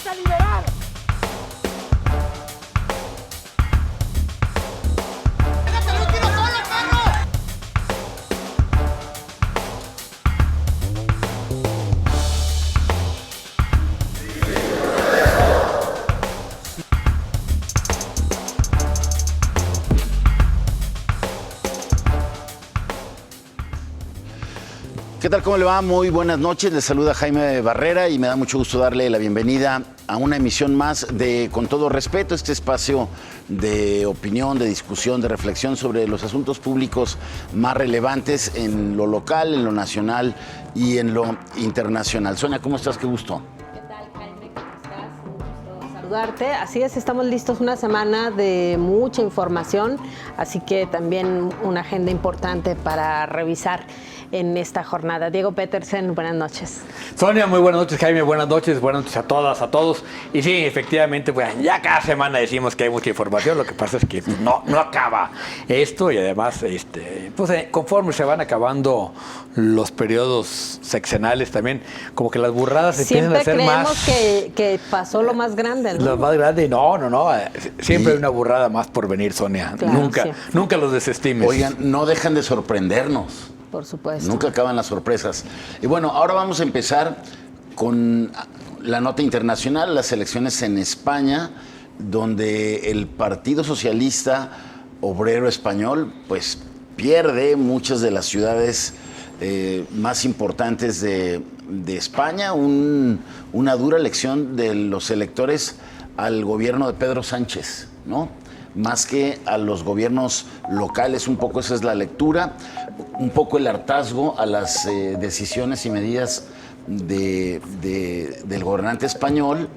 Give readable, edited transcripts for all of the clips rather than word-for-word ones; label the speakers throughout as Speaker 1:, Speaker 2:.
Speaker 1: derecha liberal.
Speaker 2: ¿Qué tal? ¿Cómo le va? Muy buenas noches. Les saluda Jaime Barrera y me da mucho gusto darle la bienvenida a una emisión más de Con Todo Respeto, este espacio de opinión, de discusión, de reflexión sobre los asuntos públicos más relevantes en lo local, en lo nacional y en lo internacional. Sonia, ¿cómo estás? Qué gusto.
Speaker 3: Saludarte. Así es, estamos listos, una semana de mucha información, así que también una agenda importante para revisar en esta jornada. Diego Petersen, buenas noches.
Speaker 4: Sonia, muy buenas noches. Jaime, buenas noches a todas, a todos. Y sí, efectivamente, pues ya cada semana decimos que hay mucha información, lo que pasa es que no acaba esto y además, pues conforme se van acabando los periodos sexenales también, como que las burradas empiezan a ser más...
Speaker 3: Siempre creemos que pasó lo más grande, ¿no?
Speaker 4: Lo más grande, no. Siempre hay una burrada más por venir, Sonia.
Speaker 3: Claro,
Speaker 4: nunca los desestimes.
Speaker 2: Oigan, no dejan de sorprendernos.
Speaker 3: Por supuesto.
Speaker 2: Nunca acaban las sorpresas. Y bueno, ahora vamos a empezar con la nota internacional, las elecciones en España, donde el Partido Socialista Obrero Español pues pierde muchas de las ciudades más importantes de España, una dura elección de los electores al gobierno de Pedro Sánchez, ¿no? Más que a los gobiernos locales, un poco esa es la lectura, un poco el hartazgo a las decisiones y medidas del gobernante español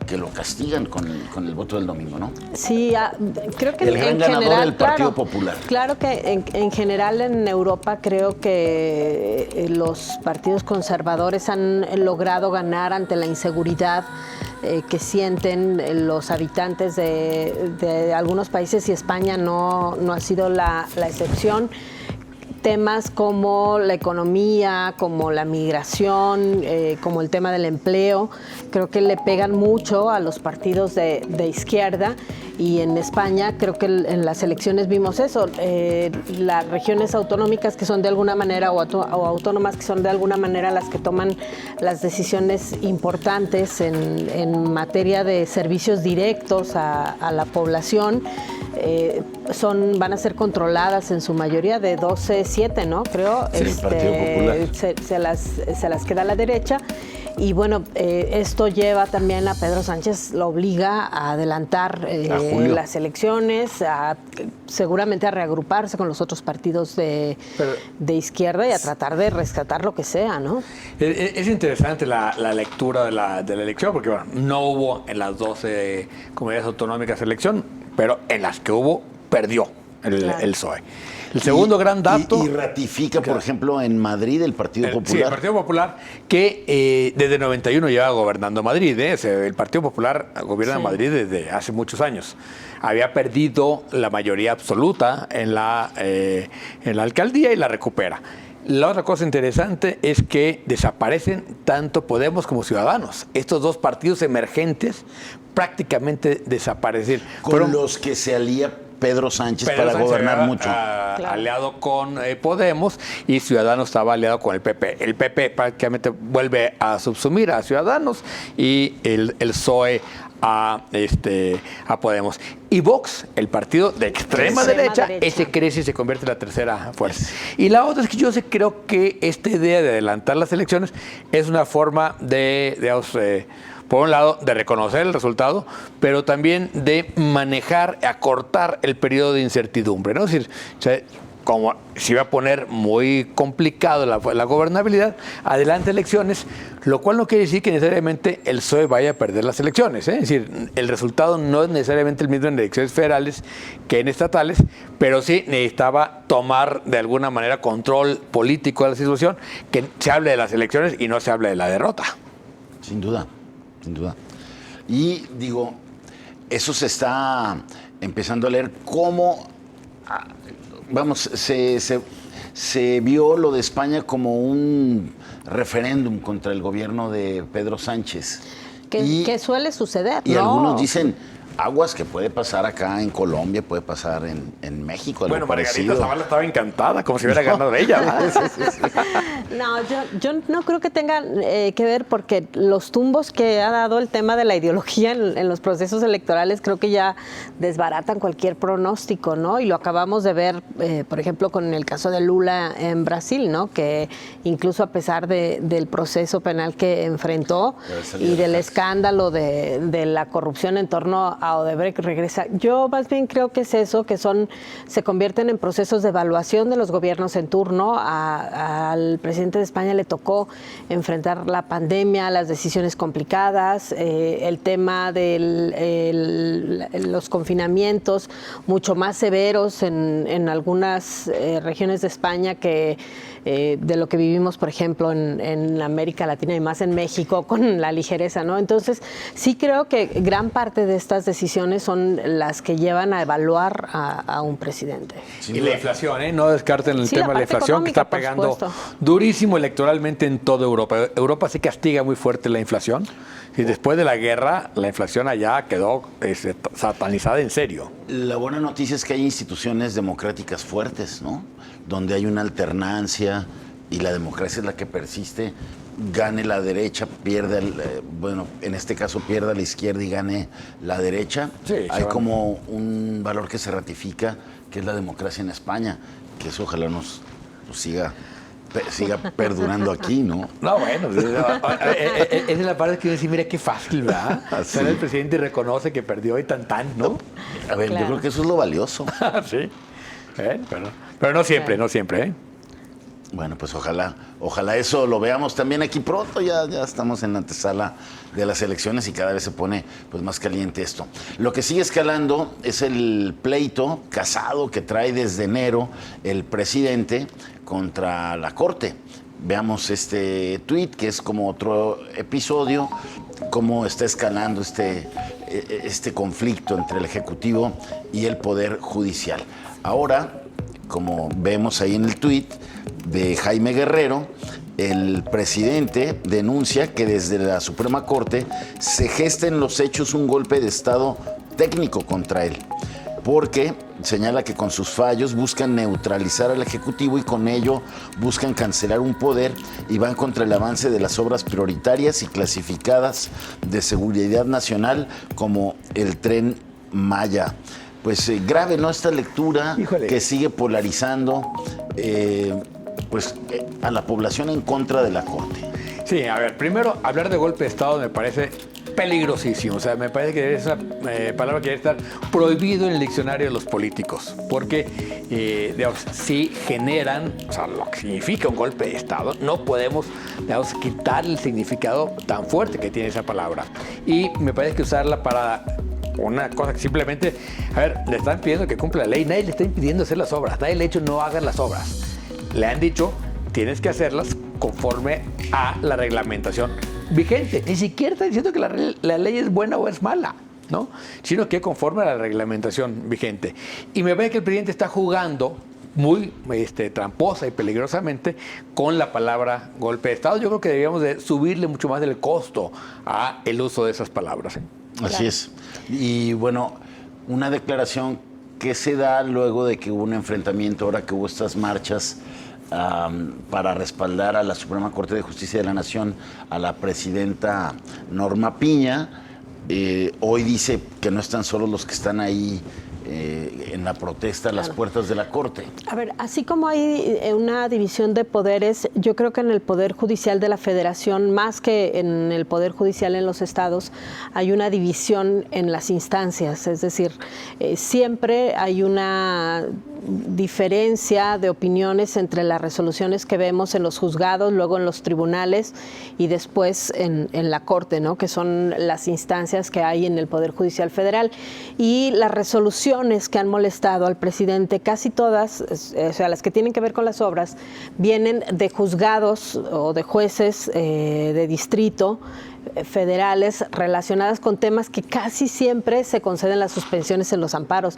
Speaker 2: que lo castigan con el voto del domingo, ¿no?
Speaker 3: Sí, creo que
Speaker 2: el gran
Speaker 3: en
Speaker 2: ganador
Speaker 3: general,
Speaker 2: del Partido Popular.
Speaker 3: Claro que en general en Europa creo que los partidos conservadores han logrado ganar ante la inseguridad que sienten los habitantes de algunos países y España no ha sido la excepción. Temas como la economía, como la migración, como el tema del empleo, creo que le pegan mucho a los partidos de izquierda y en España creo que en las elecciones vimos eso. Las regiones autonómicas que son de alguna manera o autónomas que son de alguna manera las que toman las decisiones importantes en materia de servicios directos a la población, van a ser controladas en su mayoría de 12-7, ¿no? Creo.
Speaker 2: Sí, el Partido Popular.
Speaker 3: Se las queda a la derecha. Y bueno, esto lleva también a Pedro Sánchez, lo obliga a adelantar las elecciones, seguramente a reagruparse con los otros partidos de izquierda y a tratar de rescatar lo que sea, ¿no?
Speaker 4: Es interesante la lectura de la elección, porque bueno, no hubo en las 12 comunidades autonómicas elección, pero en las que hubo, perdió el PSOE. El segundo gran dato...
Speaker 2: Y ratifica, por ejemplo, en Madrid el Partido Popular.
Speaker 4: Sí, el Partido Popular, que desde el 91 lleva gobernando Madrid. El Partido Popular gobierna Madrid desde hace muchos años. Había perdido la mayoría absoluta en la alcaldía y la recupera. La otra cosa interesante es que desaparecen tanto Podemos como Ciudadanos. Estos dos partidos emergentes prácticamente desaparecen.
Speaker 2: Con los que se alía Pedro Sánchez para gobernar mucho.
Speaker 4: Claro. Aliado con Podemos y Ciudadanos estaba aliado con el PP. El PP prácticamente vuelve a subsumir a Ciudadanos y el PSOE a Podemos. Y Vox, el partido de extrema derecha, ese crece y se convierte en la tercera fuerza. Y la otra es que yo creo que esta idea de adelantar las elecciones es una forma por un lado, de reconocer el resultado, pero también de manejar, acortar el periodo de incertidumbre, ¿no? Es decir, como se iba a poner muy complicado la gobernabilidad, adelante elecciones, lo cual no quiere decir que necesariamente el PSOE vaya a perder las elecciones, ¿eh? Es decir, el resultado no es necesariamente el mismo en elecciones federales que en estatales, pero sí necesitaba tomar de alguna manera control político de la situación, que se hable de las elecciones y no se hable de la derrota.
Speaker 2: Sin duda. Sin duda. Y digo, eso se está empezando a leer cómo, vamos, se vio lo de España como un referéndum contra el gobierno de Pedro Sánchez.
Speaker 3: Que suele suceder,
Speaker 2: y
Speaker 3: ¿no?
Speaker 2: algunos dicen, aguas que puede pasar acá en Colombia, puede pasar en México, algo
Speaker 4: Bueno, Margarita
Speaker 2: parecido.
Speaker 4: Zavala estaba encantada, como si hubiera ganado ella. ¿Verdad?
Speaker 3: No, yo no creo que tenga que ver, porque los tumbos que ha dado el tema de la ideología en los procesos electorales creo que ya desbaratan cualquier pronóstico, ¿no? Y lo acabamos de ver, por ejemplo, con el caso de Lula en Brasil, ¿no? Que incluso a pesar del proceso penal que enfrentó y del escándalo de la corrupción en torno a Odebrecht, regresa. Yo más bien creo que es eso, que se convierten en procesos de evaluación de los gobiernos en turno. Al presidente de España le tocó enfrentar la pandemia, las decisiones complicadas, el tema de los confinamientos mucho más severos en algunas regiones de España que de lo que vivimos, por ejemplo, en América Latina y más en México, con la ligereza, ¿no? Entonces, sí creo que gran parte de estas decisiones son las que llevan a evaluar a un presidente.
Speaker 4: Y la inflación, ¿eh? No descarten el
Speaker 3: Sí,
Speaker 4: tema
Speaker 3: la
Speaker 4: de la
Speaker 3: parte
Speaker 4: inflación, que
Speaker 3: económica,
Speaker 4: está
Speaker 3: por
Speaker 4: pegando
Speaker 3: supuesto.
Speaker 4: durísimo electoralmente en toda Europa. Europa sí castiga muy fuerte la inflación. Y después de la guerra, la inflación allá quedó satanizada en serio.
Speaker 2: La buena noticia es que hay instituciones democráticas fuertes, ¿no? Donde hay una alternancia y la democracia es la que persiste. Gane la derecha, pierda, bueno, en este caso pierda la izquierda y gane la derecha.
Speaker 4: Sí,
Speaker 2: hay como un valor que se ratifica, que es la democracia en España, que eso ojalá nos siga perdurando aquí, ¿no?
Speaker 4: No, bueno, esa es la parte que yo decía, mira qué fácil, ¿verdad?
Speaker 2: Así.
Speaker 4: Sale el presidente y reconoce que perdió y tan, ¿no?
Speaker 2: A ver,
Speaker 3: Claro.
Speaker 2: yo creo que eso es lo valioso.
Speaker 4: Sí. Pero no siempre,
Speaker 3: Claro.
Speaker 4: no siempre, ¿eh?
Speaker 2: Bueno, pues ojalá eso lo veamos también aquí pronto. Ya estamos en la antesala de las elecciones y cada vez se pone pues más caliente esto. Lo que sigue escalando es el pleito casado que trae desde enero el presidente contra la Corte. Veamos este tuit, que es como otro episodio, cómo está escalando este conflicto entre el Ejecutivo y el Poder Judicial. Ahora, como vemos ahí en el tuit de Jaime Guerrero, el presidente denuncia que desde la Suprema Corte se gesta en los hechos un golpe de Estado técnico contra él, porque señala que con sus fallos buscan neutralizar al Ejecutivo y con ello buscan cancelar un poder y van contra el avance de las obras prioritarias y clasificadas de seguridad nacional como el Tren Maya. Pues grave, ¿no? Esta lectura.
Speaker 4: Híjole.
Speaker 2: Que sigue polarizando a la población en contra de la Corte.
Speaker 4: Sí, a ver, primero, hablar de golpe de Estado me parece peligrosísimo. O sea, me parece que esa palabra que debe estar prohibido en el diccionario de los políticos. Porque, digamos, si generan, o sea, lo que significa un golpe de Estado, no podemos, digamos, quitar el significado tan fuerte que tiene esa palabra. Y me parece que usarla para una cosa que simplemente, a ver, le están pidiendo que cumpla la ley, nadie le está impidiendo hacer las obras, nadie le ha dicho no hagan las obras. Le han dicho, tienes que hacerlas conforme a la reglamentación vigente. Ni siquiera está diciendo que la ley es buena o es mala, ¿no? Sino que conforme a la reglamentación vigente. Y me parece que el presidente está jugando muy tramposa y peligrosamente con la palabra golpe de Estado. Yo creo que deberíamos de subirle mucho más del costo a el uso de esas palabras, ¿eh?
Speaker 2: Así es. Y bueno, una declaración que se da luego de que hubo un enfrentamiento, ahora que hubo estas marchas para respaldar a la Suprema Corte de Justicia de la Nación, a la presidenta Norma Piña. Hoy dice que no están solos los que están ahí en la protesta a las puertas de la Corte.
Speaker 3: A ver, así como hay una división de poderes, yo creo que en el Poder Judicial de la Federación, más que en el Poder Judicial en los estados, hay una división en las instancias. Es decir, siempre hay una diferencia de opiniones entre las resoluciones que vemos en los juzgados, luego en los tribunales y después en la Corte, ¿no? Que son las instancias que hay en el Poder Judicial Federal. Y las resoluciones que han molestado al presidente, casi todas, o sea, las que tienen que ver con las obras, vienen de juzgados o de jueces de distrito federales relacionadas con temas que casi siempre se conceden las suspensiones en los amparos.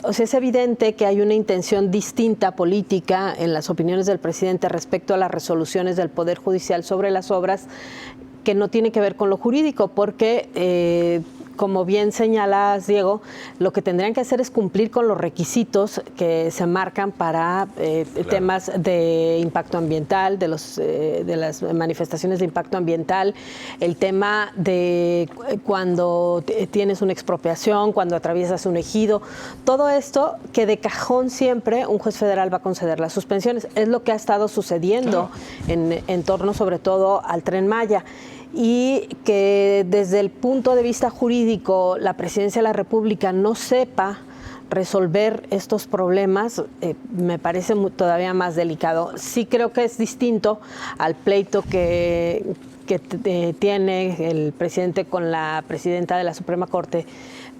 Speaker 3: O sea, es evidente que hay una intención distinta política en las opiniones del presidente respecto a las resoluciones del Poder Judicial sobre las obras, que no tiene que ver con lo jurídico, porque como bien señalas, Diego, lo que tendrían que hacer es cumplir con los requisitos que se marcan para temas de impacto ambiental, de las manifestaciones de impacto ambiental, el tema de cuando tienes una expropiación, cuando atraviesas un ejido, todo esto que de cajón siempre un juez federal va a conceder las suspensiones. Es lo que ha estado sucediendo en torno sobre todo al Tren Maya. Y que desde el punto de vista jurídico la Presidencia de la República no sepa resolver estos problemas, me parece todavía más delicado. Sí creo que es distinto al pleito que tiene el presidente con la presidenta de la Suprema Corte,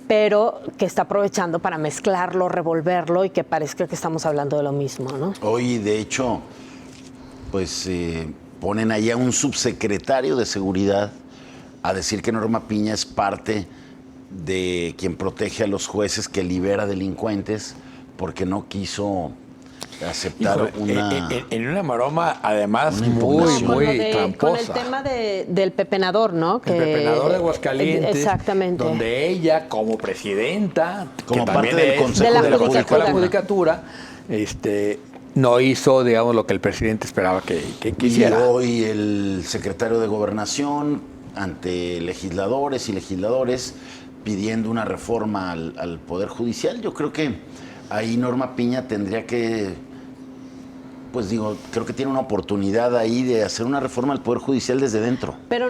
Speaker 3: pero que está aprovechando para mezclarlo, revolverlo y que parezca que estamos hablando de lo mismo, ¿no?
Speaker 2: Hoy, de hecho, pues ponen ahí a un subsecretario de Seguridad a decir que Norma Piña es parte de quien protege a los jueces, que libera delincuentes, porque no quiso aceptar
Speaker 4: en una maroma, además, muy tramposa.
Speaker 3: Con el tema del pepenador, ¿no?
Speaker 4: El pepenador de Aguascalientes.
Speaker 3: Exactamente.
Speaker 4: Donde ella, como presidenta,
Speaker 2: como
Speaker 4: que
Speaker 2: parte del Consejo
Speaker 3: de la
Speaker 4: Judicatura, no hizo, digamos, lo que el presidente esperaba que quisiera.
Speaker 2: Y hoy el secretario de Gobernación, ante legisladores y legisladores, pidiendo una reforma al Poder Judicial. Yo creo que ahí Norma Piña tendría que, pues digo, creo que tiene una oportunidad ahí de hacer una reforma al Poder Judicial desde dentro.
Speaker 3: Pero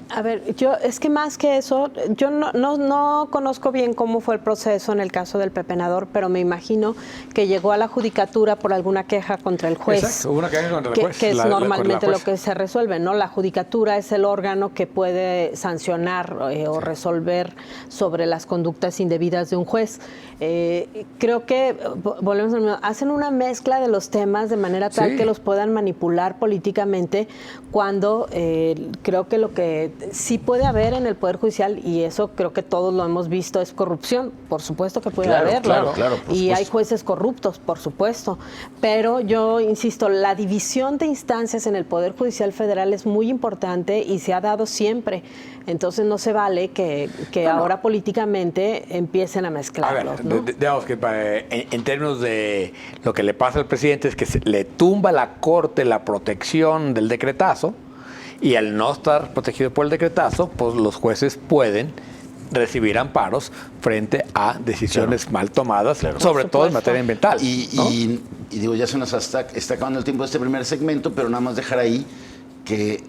Speaker 3: a ver, yo es que más que eso, yo no conozco bien cómo fue el proceso en el caso del pepenador, pero me imagino que llegó a la judicatura por alguna queja contra el juez.
Speaker 4: Exacto, hubo una queja contra el juez.
Speaker 3: Que es normalmente lo que se resuelve, ¿no? La judicatura es el órgano que puede sancionar o resolver sobre las conductas indebidas de un juez. Creo que, volvemos a lo mismo, hacen una mezcla de los temas de manera tal que los puedan manipular políticamente, cuando creo que lo que sí puede haber en el Poder Judicial, y eso creo que todos lo hemos visto, es corrupción. Por supuesto que puede haberlo.
Speaker 2: Claro,
Speaker 3: y hay jueces corruptos, por supuesto. Pero yo insisto, la división de instancias en el Poder Judicial Federal es muy importante y se ha dado siempre. Entonces no se vale que ahora políticamente empiecen a mezclarlos.
Speaker 4: A ver, digamos que en términos de lo que le pasa al presidente es que le tumba la Corte la protección del decretazo, y al no estar protegido por el decretazo, pues los jueces pueden recibir amparos frente a decisiones mal tomadas, sobre todo en materia ambiental.
Speaker 2: Y digo, ya se nos está acabando el tiempo de este primer segmento, pero nada más dejar ahí que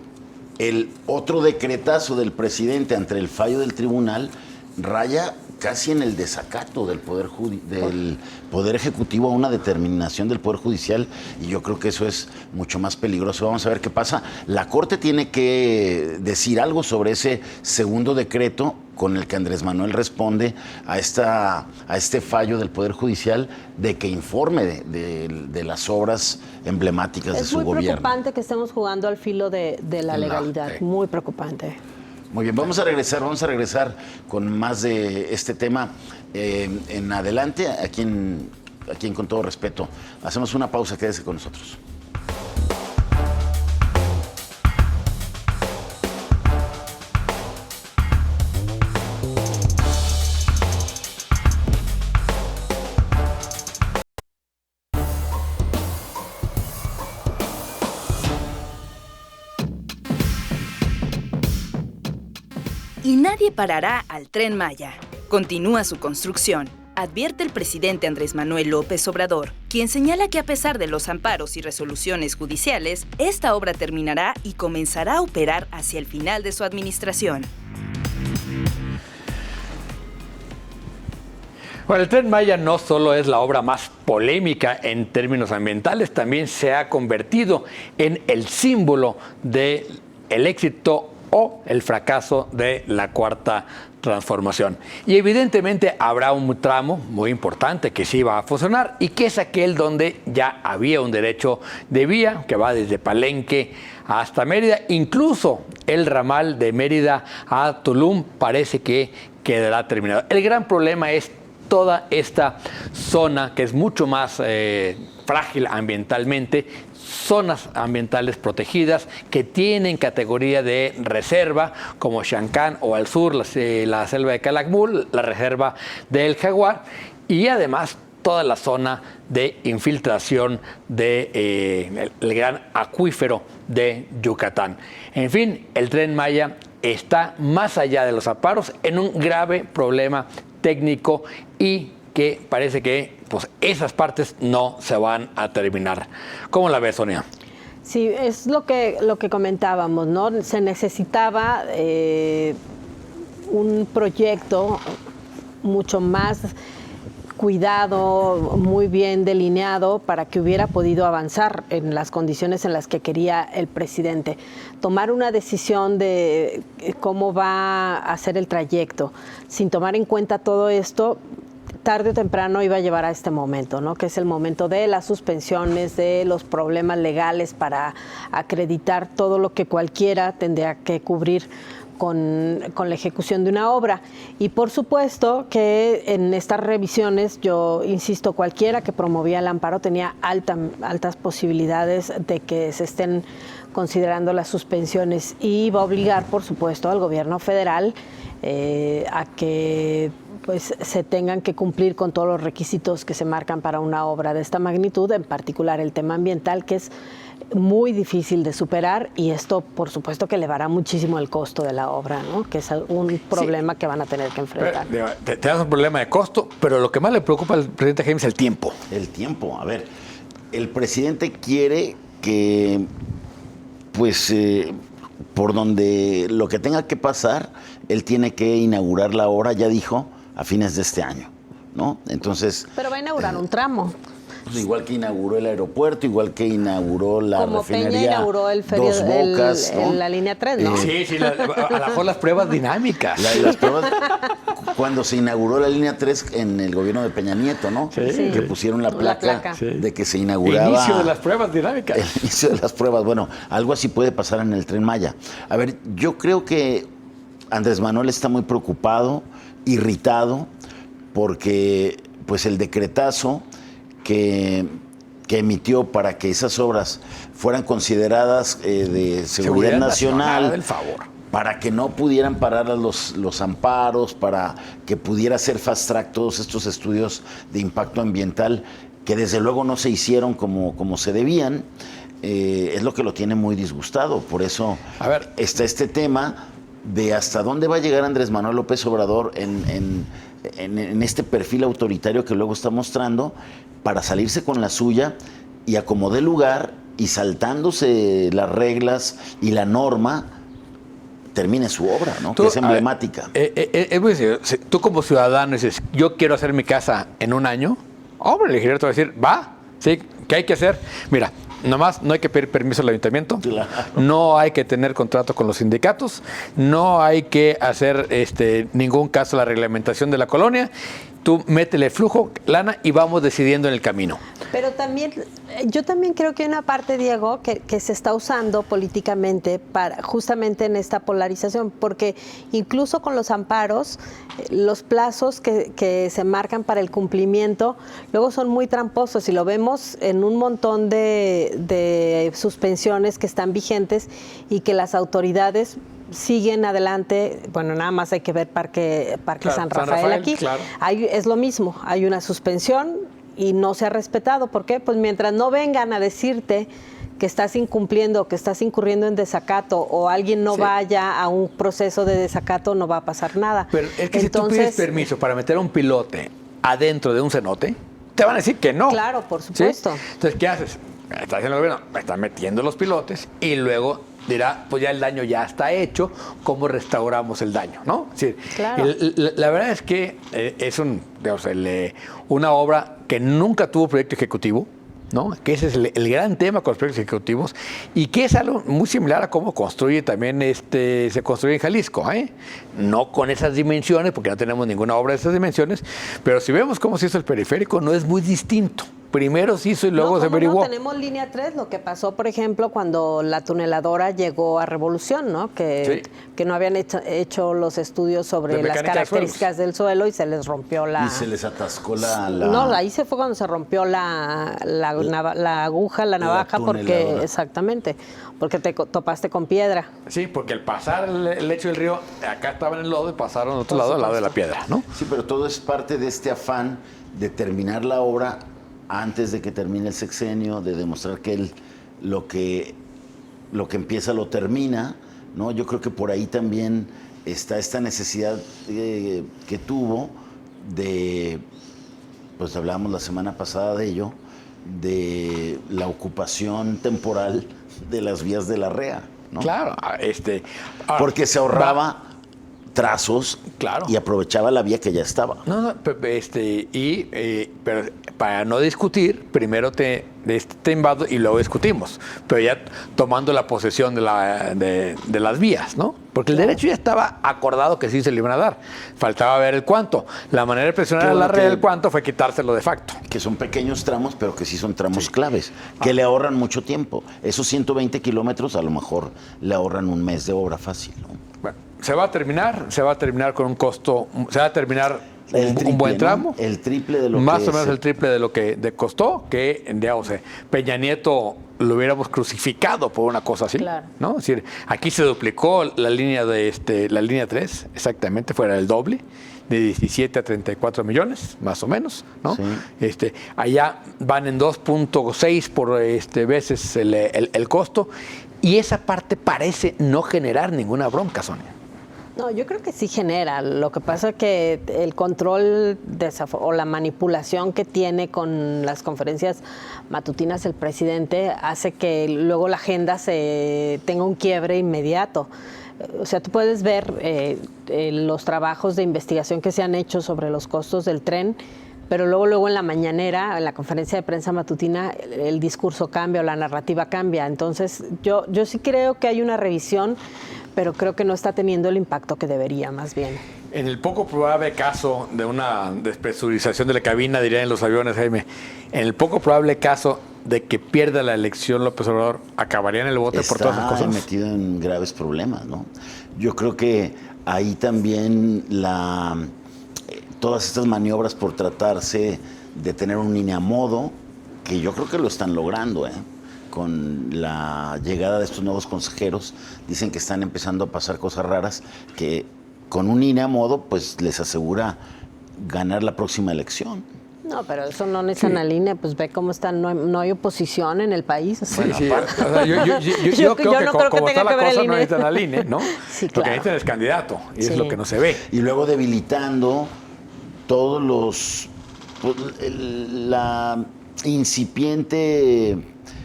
Speaker 2: el otro decretazo del presidente ante el fallo del tribunal raya casi en el desacato del poder Ejecutivo a una determinación del Poder Judicial, y yo creo que eso es mucho más peligroso. Vamos a ver qué pasa. La Corte tiene que decir algo sobre ese segundo decreto con el que Andrés Manuel responde a este fallo del Poder Judicial de que informe de las obras emblemáticas de su gobierno.
Speaker 3: Es muy preocupante que estemos jugando al filo de la legalidad, muy preocupante.
Speaker 2: Muy bien, vamos a regresar con más de este tema en adelante, aquí en Con Todo Respeto. Hacemos una pausa, quédese con nosotros.
Speaker 1: Y nadie parará al Tren Maya. Continúa su construcción, advierte el presidente Andrés Manuel López Obrador, quien señala que a pesar de los amparos y resoluciones judiciales, esta obra terminará y comenzará a operar hacia el final de su administración.
Speaker 4: Bueno, el Tren Maya no solo es la obra más polémica en términos ambientales, también se ha convertido en el símbolo del éxito o el fracaso de la Cuarta Transformación. Y evidentemente habrá un tramo muy importante que sí va a funcionar, y que es aquel donde ya había un derecho de vía que va desde Palenque hasta Mérida. Incluso el ramal de Mérida a Tulum parece que quedará terminado. El gran problema es toda esta zona, que es mucho más frágil ambientalmente, zonas ambientales protegidas que tienen categoría de reserva, como Chancán o al sur la selva de Calakmul, la reserva del Jaguar, y además toda la zona de infiltración del gran acuífero de Yucatán. En fin, el Tren Maya está más allá de los amparos en un grave problema técnico y que parece que pues, esas partes no se van a terminar. ¿Cómo la ves, Sonia?
Speaker 3: Sí, es lo que comentábamos, ¿no? Se necesitaba un proyecto mucho más cuidado, muy bien delineado para que hubiera podido avanzar en las condiciones en las que quería el presidente. Tomar una decisión de cómo va a ser el trayecto, sin tomar en cuenta todo esto, tarde o temprano iba a llevar a este momento, ¿no? Que es el momento de las suspensiones, de los problemas legales para acreditar todo lo que cualquiera tendría que cubrir con la ejecución de una obra. Y por supuesto que en estas revisiones, yo insisto, cualquiera que promovía el amparo tenía altas posibilidades de que se estén considerando las suspensiones, y va a obligar, por supuesto, al gobierno federal a que pues se tengan que cumplir con todos los requisitos que se marcan para una obra de esta magnitud, en particular el tema ambiental, que es muy difícil de superar, y esto por supuesto que elevará muchísimo el costo de la obra, ¿no? Que es un problema que van a tener que enfrentar.
Speaker 4: Te das un problema de costo, pero lo que más le preocupa al presidente Jaime es el tiempo.
Speaker 2: El tiempo, a ver, el presidente quiere que, pues, por donde lo que tenga que pasar, él tiene que inaugurar la obra, ya dijo, a fines de este año, ¿no? Entonces...
Speaker 3: Pero va a inaugurar un tramo.
Speaker 2: Pues igual que inauguró el aeropuerto, igual que inauguró la
Speaker 3: como
Speaker 2: refinería
Speaker 3: Peña inauguró el
Speaker 2: Dos Bocas, ¿no?
Speaker 3: la línea 3, ¿no?
Speaker 4: Sí, a lo mejor las pruebas dinámicas.
Speaker 2: Las pruebas, cuando se inauguró la línea 3 en el gobierno de Peña Nieto, ¿no?
Speaker 4: Sí.
Speaker 2: Que pusieron la placa,
Speaker 4: Sí.
Speaker 2: de que se inauguraba...
Speaker 4: Inicio de las pruebas dinámicas.
Speaker 2: El inicio de las pruebas. Bueno, algo así puede pasar en el Tren Maya. A ver, yo creo que Andrés Manuel está muy preocupado, irritado, porque pues el decretazo que emitió para que esas obras fueran consideradas de seguridad nacional,
Speaker 4: del favor,
Speaker 2: para que no pudieran parar los amparos, para que pudiera hacer fast track todos estos estudios de impacto ambiental, que desde luego no se hicieron como se debían, es lo que lo tiene muy disgustado. Por eso está este tema de hasta dónde va a llegar Andrés Manuel López Obrador en este perfil autoritario que luego está mostrando, para salirse con la suya y acomodar lugar, y saltándose las reglas y la norma, termine su obra, ¿no? Que es emblemática.
Speaker 4: Es muy sencillo. Si tú como ciudadano dices, yo quiero hacer mi casa en un año, hombre, el ingeniero te va a decir, va, ¿sí? ¿Qué hay que hacer? Mira, nomás no hay que pedir permiso al ayuntamiento,
Speaker 2: Claro.
Speaker 4: No hay que tener contrato con los sindicatos, no hay que hacer ningún caso a la reglamentación de la colonia. Tú métele flujo, lana, y vamos decidiendo en el camino.
Speaker 3: Pero también, yo también creo que hay una parte, Diego, que se está usando políticamente para justamente en esta polarización, porque incluso con los amparos, los plazos que se marcan para el cumplimiento luego son muy tramposos, y lo vemos en un montón de suspensiones que están vigentes y que las autoridades siguen adelante. Bueno, nada más hay que ver Parque San Rafael aquí.
Speaker 4: Claro.
Speaker 3: Es lo mismo, hay una suspensión y no se ha respetado. ¿Por qué? Pues mientras no vengan a decirte que estás incumpliendo, que estás incurriendo en desacato, o alguien no vaya a un proceso de desacato, no va a pasar nada.
Speaker 4: Pero es que entonces, si tú pides permiso para meter a un pilote adentro de un cenote, te van a decir que no.
Speaker 3: Claro, por supuesto.
Speaker 4: ¿Sí? Entonces, ¿qué haces? Está haciendo el gobierno, está metiendo los pilotes, y luego dirá, pues ya el daño ya está hecho, ¿cómo restauramos el daño? ¿No? Es decir,
Speaker 3: claro.
Speaker 4: La verdad es que es una obra que nunca tuvo proyecto ejecutivo, ¿no? Que ese es el gran tema con los proyectos ejecutivos, y que es algo muy similar a cómo construye también se construye en Jalisco, ¿eh? No con esas dimensiones, porque no tenemos ninguna obra de esas dimensiones, pero si vemos cómo se hizo el periférico, no es muy distinto. primero se hizo y luego se averiguó.
Speaker 3: No, tenemos línea 3, lo que pasó, por ejemplo, cuando la tuneladora llegó a Revolución, ¿no? Que no habían hecho los estuduos sobre las características del suelo y se les rompió la...
Speaker 2: Y se les atascó la...
Speaker 3: No, ahí se fue cuando se rompió la aguja, la navaja, porque... Exactamente, porque te topaste con piedra.
Speaker 4: Sí, porque al pasar el lecho del río, acá estaba en el lodo y pasaron al otro lado, al lado de la piedra, ¿no?
Speaker 2: Sí, pero todo es parte de este afán de terminar la obra antes de que termine el sexenio, de demostrar que él lo que empieza lo termina, ¿no? Yo creo que por ahí también está esta necesidad que tuvo de, pues hablábamos la semana pasada de ello, de la ocupación temporal de las vías de la REA, ¿no?
Speaker 4: Claro,
Speaker 2: porque se ahorraba trazos,
Speaker 4: claro,
Speaker 2: y aprovechaba la vía que ya estaba.
Speaker 4: Pero para no discutir, primero te invado y luego discutimos, pero ya tomando la posesión de las vías, ¿no? Porque el derecho ya estaba acordado que sí se le iban a dar. Faltaba ver el cuánto. La manera de presionar a la red del cuánto fue quitárselo de facto.
Speaker 2: Que son pequeños tramos, pero que sí son tramos claves, que le ahorran mucho tiempo. Esos 120 kilómetros a lo mejor le ahorran un mes de obra fácil, ¿no?
Speaker 4: Bueno, se va a terminar con un costo, se va a terminar un buen tramo.
Speaker 2: ¿No? El triple de lo
Speaker 4: más
Speaker 2: que...
Speaker 4: o menos el triple de lo que costó, que, digamos, Peña Nieto lo hubiéramos crucificado por una cosa así,
Speaker 3: claro,
Speaker 4: ¿no? Es decir, aquí se duplicó la línea la línea 3, exactamente, fuera el doble, de 17 a 34 millones, más o menos, ¿no? Sí. Allá van en 2.6 por veces el costo, y esa parte parece no generar ninguna bronca, Sonia.
Speaker 3: No, yo creo que sí genera. Lo que pasa es que el control o la manipulación que tiene con las conferencias matutinas el presidente hace que luego la agenda tenga un quiebre inmediato. O sea, tú puedes ver los trabajos de investigación que se han hecho sobre los costos del tren, pero luego en la mañanera, en la conferencia de prensa matutina, el discurso cambia o la narrativa cambia. Entonces, yo sí creo que hay una revisión, pero creo que no está teniendo el impacto que debería, más bien.
Speaker 4: En el poco probable caso de una despresurización de la cabina, dirían en los aviones, Jaime, en el poco probable caso de que pierda la elección López Obrador, ¿acabaría en el bote por todas esas cosas?
Speaker 2: Está metido en graves problemas, ¿no? Yo creo que ahí también todas estas maniobras por tratarse de tener un INE a modo, que yo creo que lo están logrando, con la llegada de estos nuevos consejeros, dicen que están empezando a pasar cosas raras, que con un INE a modo, pues les asegura ganar la próxima elección.
Speaker 3: No, pero eso no necesitan al INE, pues ve cómo están, no hay oposición en el país.
Speaker 4: Bueno, sí. O sea, yo creo que como está la cosa no necesitan al INE, ¿no? Sí, claro. Lo que necesitan es candidato, y es lo que no se ve.
Speaker 2: Y luego debilitando todos la incipiente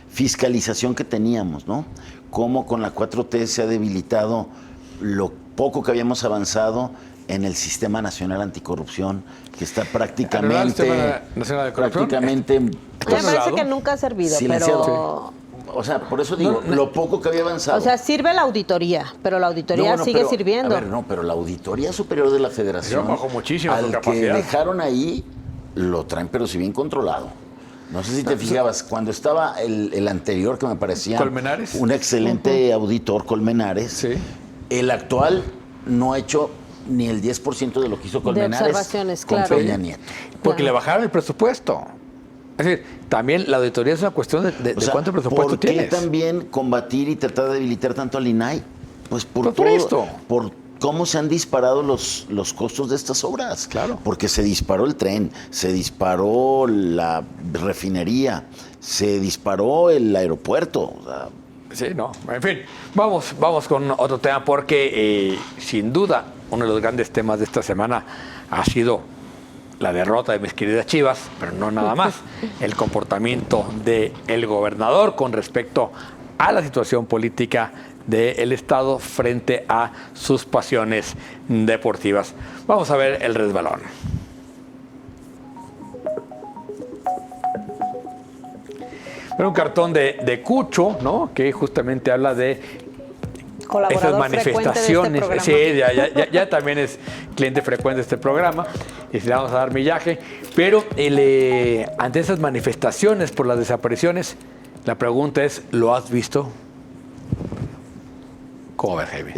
Speaker 2: fiscalización que teníamos, ¿no? Cómo con la 4T se ha debilitado lo poco que habíamos avanzado en el Sistema Nacional Anticorrupción, que está prácticamente...
Speaker 3: Me parece que nunca ha servido,
Speaker 2: silenciado.
Speaker 3: Pero...
Speaker 2: O sea, por eso digo, lo poco que había avanzado.
Speaker 3: O sea, sirve la auditoría, pero la auditoría sigue sirviendo.
Speaker 2: A ver, pero la Auditoría Superior de la Federación,
Speaker 4: bajó muchísimo su
Speaker 2: al
Speaker 4: capacidad.
Speaker 2: que dejaron ahí, lo traen, pero si bien controlado. No sé si te fijabas, cuando estaba el anterior, que me parecía
Speaker 4: Colmenares,
Speaker 2: un excelente auditor, Colmenares,
Speaker 4: sí,
Speaker 2: el actual no ha hecho ni el 10% de lo que hizo Colmenares con Peña Nieto.
Speaker 4: Porque le bajaron el presupuesto. Es decir, también la auditoría es una cuestión de cuánto presupuesto tienes.
Speaker 2: ¿Por qué también combatir y tratar de debilitar tanto al INAI? Pues por
Speaker 4: esto.
Speaker 2: Por cómo se han disparado los costos de estas obras.
Speaker 4: Claro.
Speaker 2: Porque se disparó el tren, se disparó la refinería, se disparó el aeropuerto. O sea,
Speaker 4: sí, no. En fin, vamos con otro tema porque sin duda uno de los grandes temas de esta semana ha sido la derrota de mis queridas Chivas, pero no nada más, el comportamiento del gobernador con respecto a la situación política del Estado frente a sus pasiones deportivas. Vamos a ver el resbalón. Pero un cartón de Cucho, ¿no? Que justamente habla de esas manifestaciones. Sí, ya también es cliente frecuente de este programa. y si le vamos a dar millaje. Pero ante esas manifestaciones por las desapariciones, la pregunta es, ¿lo has visto? ¿Cómo ves, Jaime?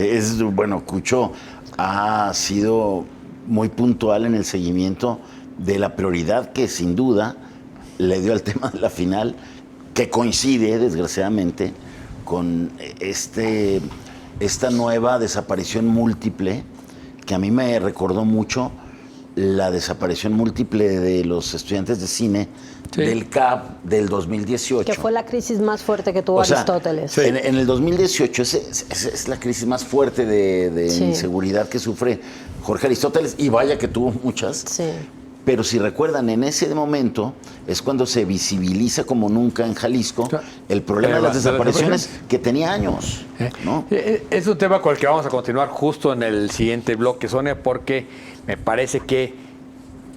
Speaker 2: Bueno, Cucho ha sido muy puntual en el seguimiento de la prioridad que sin duda le dio al tema de la final, que coincide, desgraciadamente, con esta nueva desaparición múltiple, que a mí me recordó mucho la desaparición múltiple de los estudiantes de cine del CAP del 2018.
Speaker 3: Que fue la crisis más fuerte que tuvo Aristóteles.
Speaker 2: Sí. En el 2018 es la crisis más fuerte de inseguridad que sufre Jorge Aristóteles, y vaya que tuvo muchas.
Speaker 3: Sí.
Speaker 2: Pero si recuerdan, en ese momento es cuando se visibiliza como nunca en Jalisco el problema de las desapariciones que tenía años, ¿no?
Speaker 4: Es un tema con el que vamos a continuar justo en el siguiente bloque, Sonia, porque me parece que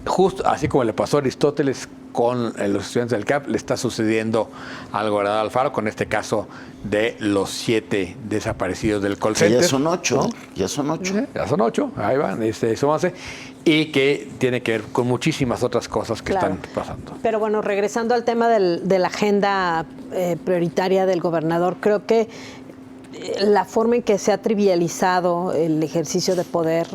Speaker 4: justo así como le pasó a Aristóteles con los estudiantes del CAP, le está sucediendo al gobernador Alfaro con este caso de los 7 desaparecidos del call center.
Speaker 2: Ya son 8,
Speaker 4: ¿no?
Speaker 2: Ya son 8.
Speaker 4: Ya son 8, ahí van, súmanse. Y que tiene que ver con muchísimas otras cosas que están pasando.
Speaker 3: Pero bueno, regresando al tema de la agenda prioritaria del gobernador, creo que la forma en que se ha trivializado el ejercicio de poder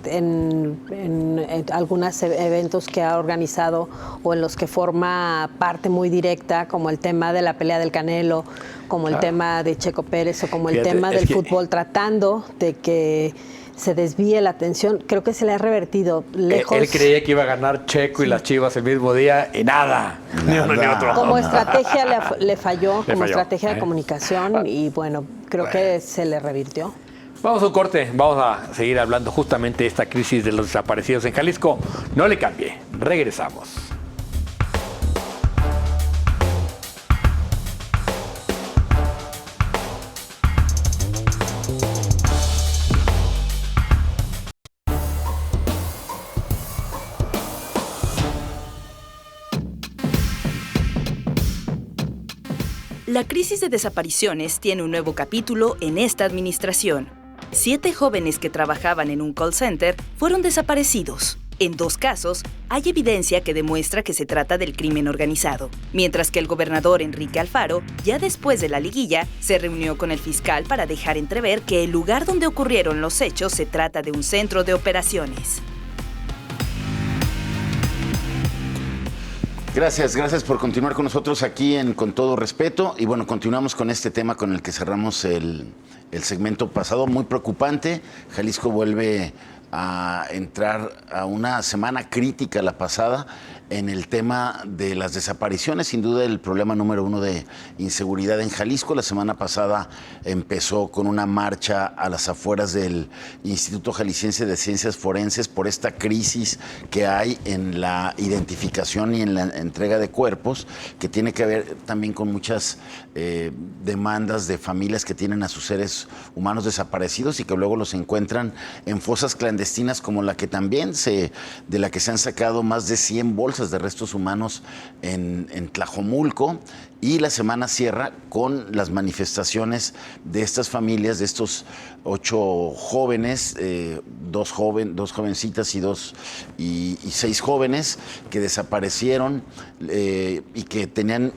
Speaker 3: en algunos eventos que ha organizado o en los que forma parte muy directa, como el tema de la pelea del Canelo, como el tema de Checo Pérez o como el tema del fútbol, tratando de que se desvíe la atención, creo que se le ha revertido lejos.
Speaker 4: Él creía que iba a ganar Checo y las Chivas el mismo día y nada. Ni uno ni otro.
Speaker 3: Como estrategia le falló, estrategia de comunicación, y bueno, creo que se le revirtió.
Speaker 4: Vamos a un corte, vamos a seguir hablando justamente de esta crisis de los desaparecidos en Jalisco. No le cambie, regresamos.
Speaker 1: La crisis de desapariciones tiene un nuevo capítulo en esta administración. 7 jóvenes que trabajaban en un call center fueron desaparecidos. En 2 casos, hay evidencia que demuestra que se trata del crimen organizado, mientras que el gobernador Enrique Alfaro, ya después de la liguilla, se reunió con el fiscal para dejar entrever que el lugar donde ocurrieron los hechos se trata de un centro de operaciones.
Speaker 2: Gracias por continuar con nosotros aquí en Con Todo Respeto. Y bueno, continuamos con este tema con el que cerramos el segmento pasado, muy preocupante. Jalisco vuelve a entrar a una semana crítica, la pasada, en el tema de las desapariciones, sin duda el problema número 1 de inseguridad en Jalisco. La semana pasada empezó con una marcha a las afueras del Instituto Jalisciense de Ciencias Forenses por esta crisis que hay en la identificación y en la entrega de cuerpos, que tiene que ver también con muchas demandas de familias que tienen a sus seres humanos desaparecidos y que luego los encuentran en fosas clandestinas, como la que también de la que se han sacado más de 100 bolsas de restos humanos en Tlajomulco. Y la semana cierra con las manifestaciones de estas familias, de estos 8 jóvenes, 2 jovencitas y 6 jóvenes que desaparecieron y que tenían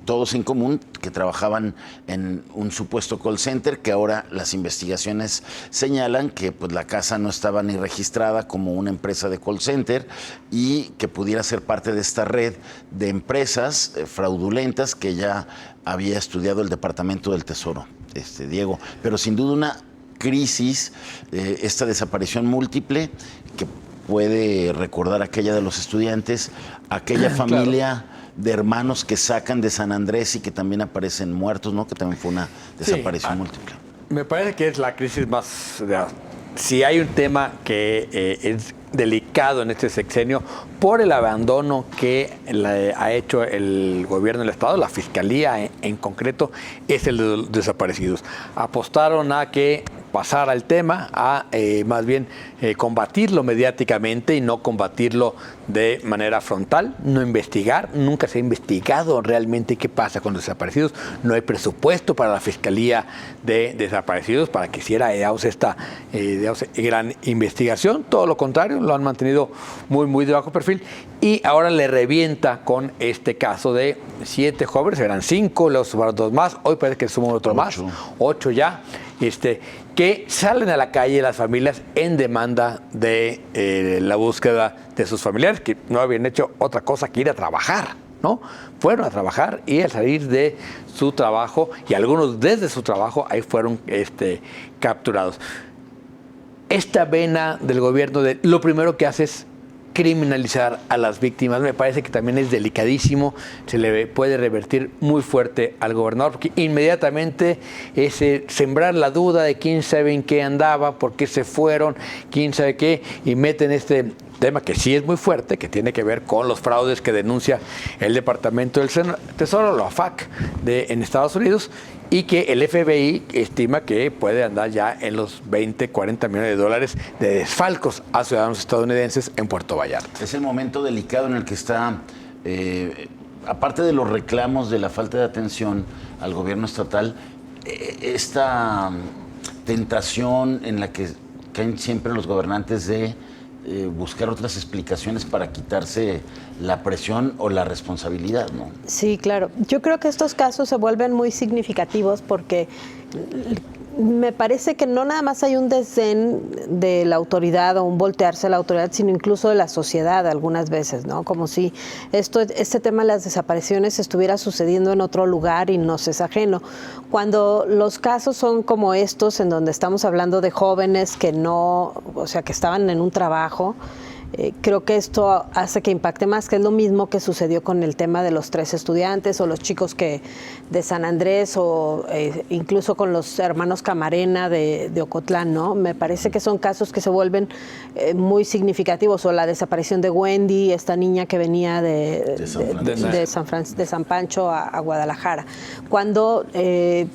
Speaker 2: todos en común, que trabajaban en un supuesto call center, que ahora las investigaciones señalan que pues, la casa no estaba ni registrada como una empresa de call center y que pudiera ser parte de esta red de empresas fraudulentas que ya había estudiado el Departamento del Tesoro, Diego. Pero sin duda una crisis, esta desaparición múltiple que puede recordar aquella de los estudiantes, aquella familia de hermanos que sacan de San Andrés y que también aparecen muertos, ¿no? Que también fue una desaparición múltiple.
Speaker 4: Me parece que es la crisis más... Si hay un tema que es delicado en este sexenio por el abandono que ha hecho el gobierno del Estado, la Fiscalía en concreto, es el de los desaparecidos. Apostaron a que pasar al tema a más bien combatirlo mediáticamente y no combatirlo de manera frontal, no investigar. Nunca se ha investigado realmente qué pasa con los desaparecidos. No hay presupuesto para la Fiscalía de Desaparecidos para que hiciera esta gran investigación. Todo lo contrario, lo han mantenido muy de bajo perfil. Y ahora le revienta con este caso de 7 jóvenes, eran 5, los sumaron 2 más, hoy parece que suman otro más, 8 ya, que salen a la calle las familias en demanda de la búsqueda de sus familiares, que no habían hecho otra cosa que ir a trabajar, ¿no? Fueron a trabajar y al salir de su trabajo, y algunos desde su trabajo, ahí fueron capturados. Esta vena del gobierno, lo primero que hace es criminalizar a las víctimas, me parece que también es delicadísimo, se le puede revertir muy fuerte al gobernador, porque inmediatamente sembrar la duda de quién sabe en qué andaba, por qué se fueron, quién sabe qué, y meten este tema que sí es muy fuerte, que tiene que ver con los fraudes que denuncia el Departamento del Tesoro, la OFAC, en Estados Unidos, y que el FBI estima que puede andar ya en los 20, 40 millones de dólares de desfalcos a ciudadanos estadounidenses en Puerto Vallarta.
Speaker 2: Es el momento delicado en el que está, aparte de los reclamos de la falta de atención al gobierno estatal, esta tentación en la que caen siempre los gobernantes de buscar otras explicaciones para quitarse la presión o la responsabilidad, ¿no?
Speaker 3: Sí, claro. Yo creo que estos casos se vuelven muy significativos porque me parece que no nada más hay un desdén de la autoridad o un voltearse a la autoridad, sino incluso de la sociedad algunas veces, ¿no? Como si este tema de las desapariciones estuviera sucediendo en otro lugar y nos es ajeno. Cuando los casos son como estos, en donde estamos hablando de jóvenes que que estaban en un trabajo, creo que esto hace que impacte más, que es lo mismo que sucedió con el tema de los 3 estudiantes o los chicos de San Andrés o incluso con los hermanos Camarena de Ocotlán, ¿no? Me parece que son casos que se vuelven muy significativos, o la desaparición de Wendy, esta niña que venía de San Pancho a Guadalajara. Cuando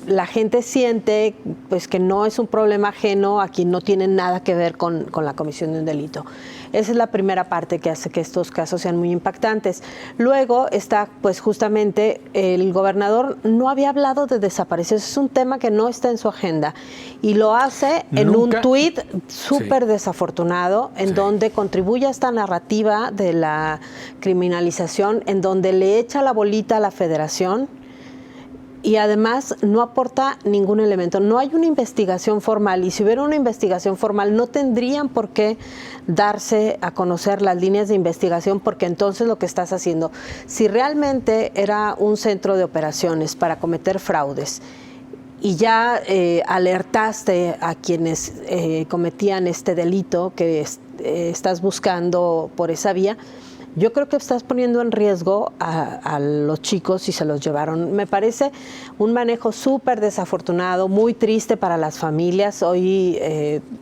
Speaker 3: la gente siente pues que no es un problema ajeno a quien no tiene nada que ver con la comisión de un delito. Esa es la primera parte que hace que estos casos sean muy impactantes. Luego está, pues justamente, el gobernador no había hablado de desapariciones. Es un tema que no está en su agenda. Y lo hace en un tuit súper desafortunado, en donde contribuye a esta narrativa de la criminalización, en donde le echa la bolita a la federación. Y además no aporta ningún elemento. No hay una investigación formal, y si hubiera una investigación formal no tendrían por qué darse a conocer las líneas de investigación, porque entonces lo que estás haciendo, si realmente era un centro de operaciones para cometer fraudes y ya alertaste a quienes cometían este delito que estás buscando por esa vía, yo creo que estás poniendo en riesgo a los chicos si se los llevaron. Me parece un manejo súper desafortunado, muy triste para las familias. Hoy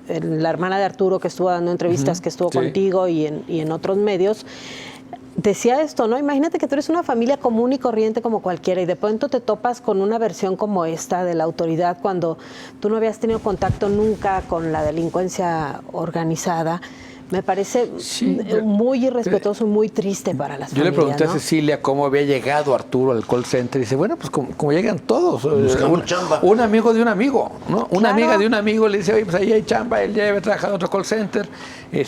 Speaker 3: la hermana de Arturo, que estuvo dando entrevistas, que estuvo contigo y en otros medios, decía esto, ¿no? Imagínate que tú eres una familia común y corriente como cualquiera, y de pronto te topas con una versión como esta de la autoridad cuando tú no habías tenido contacto nunca con la delincuencia organizada. Me parece muy irrespetuoso y muy triste para las familias.
Speaker 4: Yo le pregunté,
Speaker 3: ¿no?,
Speaker 4: a Cecilia cómo había llegado Arturo al call center y dice, bueno, pues como llegan todos. Un amigo de un amigo, ¿no? Una amiga de un amigo le dice, oye, pues ahí hay chamba, él ya había trabajado en otro call center,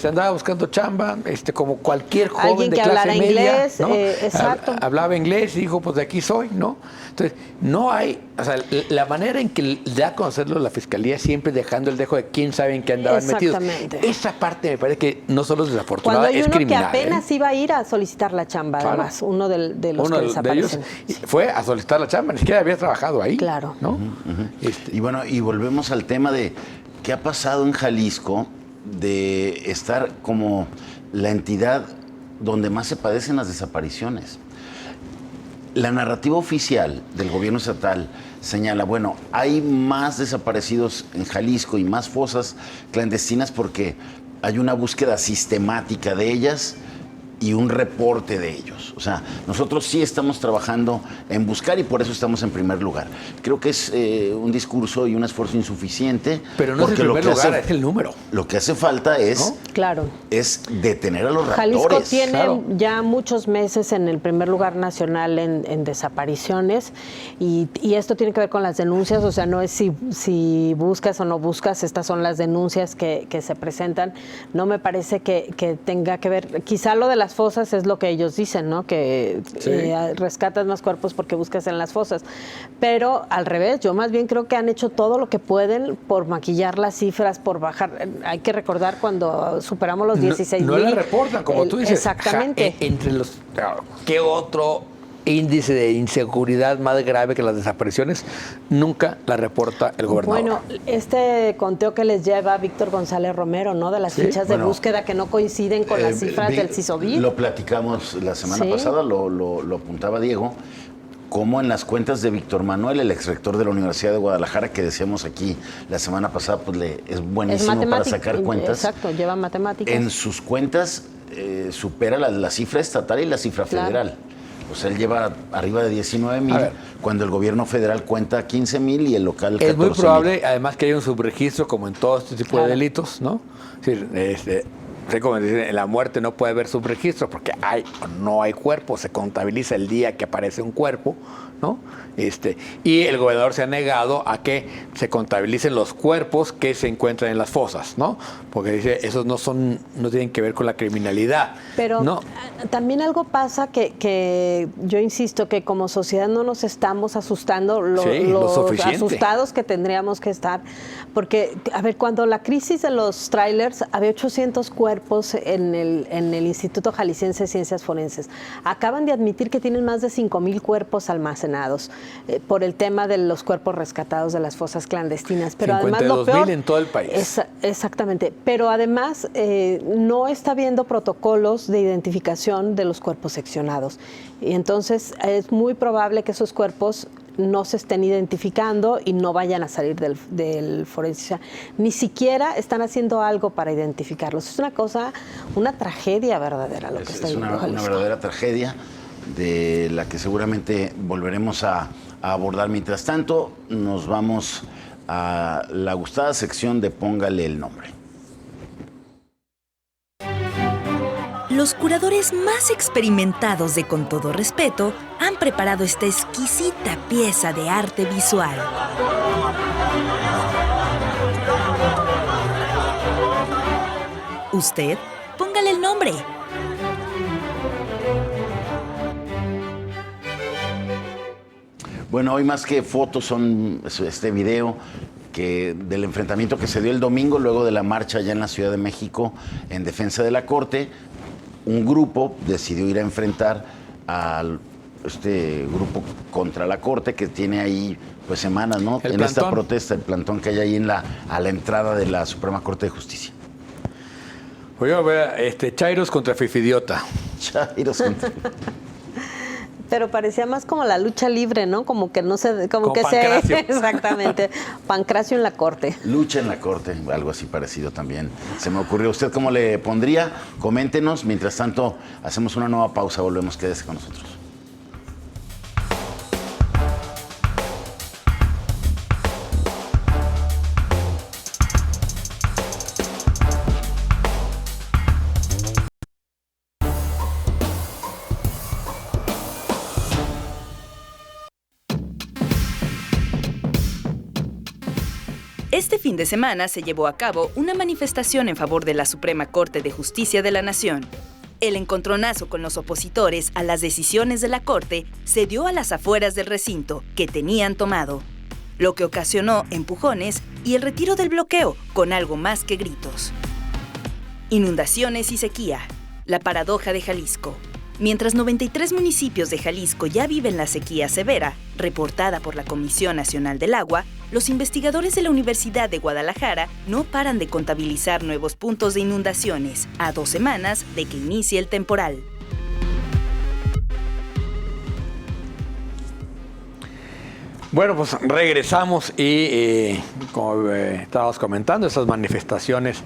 Speaker 4: andaba buscando chamba, como cualquier joven de clase media,
Speaker 3: inglés,
Speaker 4: ¿no?
Speaker 3: Exacto.
Speaker 4: Hablaba inglés y dijo, pues de aquí soy, ¿no? Entonces, no hay, la manera en que da a conocerlo la Fiscalía, siempre dejando el dejo de quién sabe en qué andaban metidos. Esa parte me parece que no solo es desafortunada, es criminal.
Speaker 3: Cuando hay uno que apenas iba a ir a solicitar la chamba, además, uno de los que desaparecen.
Speaker 4: De ellos fue a solicitar la chamba, ni siquiera había trabajado ahí.
Speaker 3: Claro.
Speaker 4: ¿No?
Speaker 2: Y bueno, y volvemos al tema de qué ha pasado en Jalisco de estar como la entidad donde más se padecen las desapariciones. La narrativa oficial del gobierno estatal señala, bueno, hay más desaparecidos en Jalisco y más fosas clandestinas porque hay una búsqueda sistemática de ellas y un reporte de ellos. O sea, nosotros sí estamos trabajando en buscar y por eso estamos en primer lugar. Creo que es un discurso y un esfuerzo insuficiente.
Speaker 4: Pero no es el primer lugar, es el número.
Speaker 2: Lo que hace falta es,
Speaker 3: ¿no? Claro,
Speaker 2: es detener a los raptores.
Speaker 3: Jalisco tiene
Speaker 4: claro.
Speaker 3: ya muchos meses en el primer lugar nacional en desapariciones y esto tiene que ver con las denuncias, o sea, no es si buscas o no buscas, estas son las denuncias que se presentan. No me parece que tenga que ver, quizá lo de las fosas es lo que ellos dicen, ¿no? Que
Speaker 4: sí.
Speaker 3: Rescatas más cuerpos porque buscas en las fosas. Pero al revés, yo más bien creo que han hecho todo lo que pueden por maquillar las cifras, por bajar. Hay que recordar cuando superamos los 16,000.
Speaker 4: No la reportan, como tú dices.
Speaker 3: Exactamente.
Speaker 4: Entre los... ¿Qué otro índice de inseguridad más grave que las desapariciones? Nunca la reporta el gobernador.
Speaker 3: Bueno, este conteo que les lleva Víctor González Romero, ¿no? De las fichas de búsqueda que no coinciden con las cifras del CISOBID.
Speaker 2: Lo platicamos la semana pasada, lo apuntaba Diego, como en las cuentas de Víctor Manuel, el exrector de la Universidad de Guadalajara, que decíamos aquí la semana pasada, pues es buenísimo para sacar cuentas.
Speaker 3: Exacto, lleva matemáticas.
Speaker 2: En sus cuentas supera la cifra estatal y la cifra federal. O sea, él lleva arriba de 19,000, cuando el gobierno federal cuenta 15,000 y el local 14,000.
Speaker 4: Es muy probable, además, que haya un subregistro, como en todo este tipo de delitos, ¿no? Es decir, como dicen, en la muerte no puede haber subregistro porque no hay cuerpo, se contabiliza el día que aparece un cuerpo, ¿no? Y el gobernador se ha negado a que se contabilicen los cuerpos que se encuentran en las fosas, ¿no? Porque dice, esos no tienen que ver con la criminalidad.
Speaker 3: Pero
Speaker 4: ¿no?
Speaker 3: También algo pasa que yo insisto que como sociedad no nos estamos asustando los asustados que tendríamos que estar. Porque, a ver, cuando la crisis de los trailers, había 800 cuerpos en el Instituto Jalisciense de Ciencias Forenses. Acaban de admitir que tienen más de 5,000 cuerpos almacenados por el tema de los cuerpos rescatados de las fosas clandestinas. Pero además lo peor,
Speaker 4: 52,000 en todo el país.
Speaker 3: Exactamente. Pero además no está habiendo protocolos de identificación de los cuerpos seccionados. Y entonces es muy probable que esos cuerpos no se estén identificando y no vayan a salir del forense. O sea, ni siquiera están haciendo algo para identificarlos. Es una tragedia verdadera lo que está viviendo Jalisco.
Speaker 2: Una verdadera tragedia de la que seguramente volveremos a abordar. Mientras tanto, nos vamos a la gustada sección de Póngale el nombre.
Speaker 1: Los curadores más experimentados de Con Todo Respeto han preparado esta exquisita pieza de arte visual. Usted, póngale el nombre.
Speaker 2: Bueno, hoy más que fotos son este video del enfrentamiento que se dio el domingo luego de la marcha allá en la Ciudad de México en defensa de la Corte. Un grupo decidió ir a enfrentar a este grupo contra la Corte que tiene ahí pues semanas, ¿no? En esta protesta, el plantón que hay ahí a la entrada de la Suprema Corte de Justicia.
Speaker 4: Voy a ver Chairos contra Fifidiota.
Speaker 2: Chairos contra
Speaker 3: Pero parecía más como la lucha libre, ¿no? Como que no sé, como que
Speaker 4: Pancracio.
Speaker 3: Exactamente. Pancracio en la Corte.
Speaker 2: Lucha en la Corte, algo así parecido también. Se me ocurrió. ¿Usted cómo le pondría? Coméntenos. Mientras tanto, hacemos una nueva pausa. Volvemos. Quédese con nosotros.
Speaker 1: Este fin de semana se llevó a cabo una manifestación en favor de la Suprema Corte de Justicia de la Nación. El encontronazo con los opositores a las decisiones de la Corte se dio a las afueras del recinto que tenían tomado, lo que ocasionó empujones y el retiro del bloqueo con algo más que gritos. Inundaciones y sequía, la paradoja de Jalisco. Mientras 93 municipios de Jalisco ya viven la sequía severa, reportada por la Comisión Nacional del Agua, los investigadores de la Universidad de Guadalajara no paran de contabilizar nuevos puntos de inundaciones a 2 semanas de que inicie el temporal.
Speaker 4: Bueno, pues regresamos y como estábamos comentando, esas manifestaciones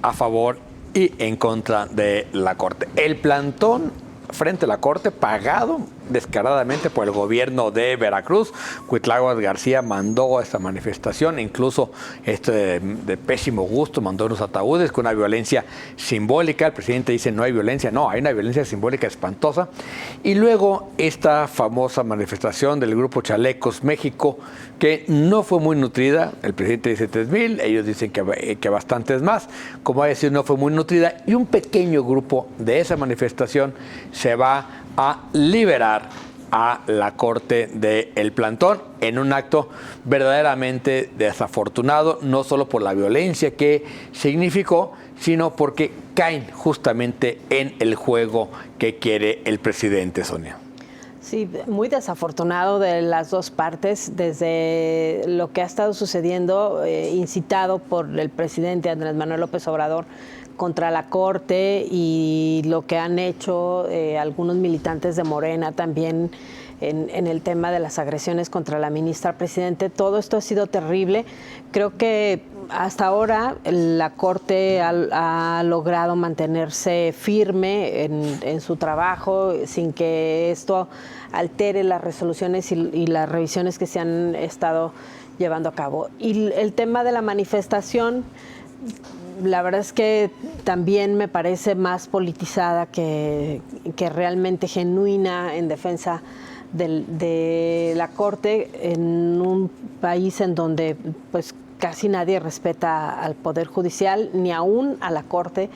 Speaker 4: a favor y en contra de la Corte. El plantón frente a la Corte, pagado descaradamente por el gobierno de Veracruz. Cuitláhuac García mandó esta manifestación, incluso de pésimo gusto, mandó unos ataúdes con una violencia simbólica. El presidente dice no hay violencia, no, hay una violencia simbólica espantosa. Y luego esta famosa manifestación del grupo Chalecos México, que no fue muy nutrida. El presidente dice 3,000, ellos dicen que bastantes más. Como decir, no fue muy nutrida, y un pequeño grupo de esa manifestación se va a liberar a la Corte del Plantón en un acto verdaderamente desafortunado, no solo por la violencia que significó, sino porque caen justamente en el juego que quiere el presidente, Sonia.
Speaker 3: Sí, muy desafortunado de las dos partes, desde lo que ha estado sucediendo, incitado por el presidente Andrés Manuel López Obrador contra la Corte, y lo que han hecho algunos militantes de Morena también en el tema de las agresiones contra la ministra presidente. Todo esto ha sido terrible. Creo que hasta ahora la Corte ha logrado mantenerse firme en su trabajo sin que esto altere las resoluciones y las revisiones que se han estado llevando a cabo. Y el tema de la manifestación, la verdad es que también me parece más politizada que realmente genuina en defensa de la Corte, en un país en donde pues casi nadie respeta al Poder Judicial, ni aún a la Corte.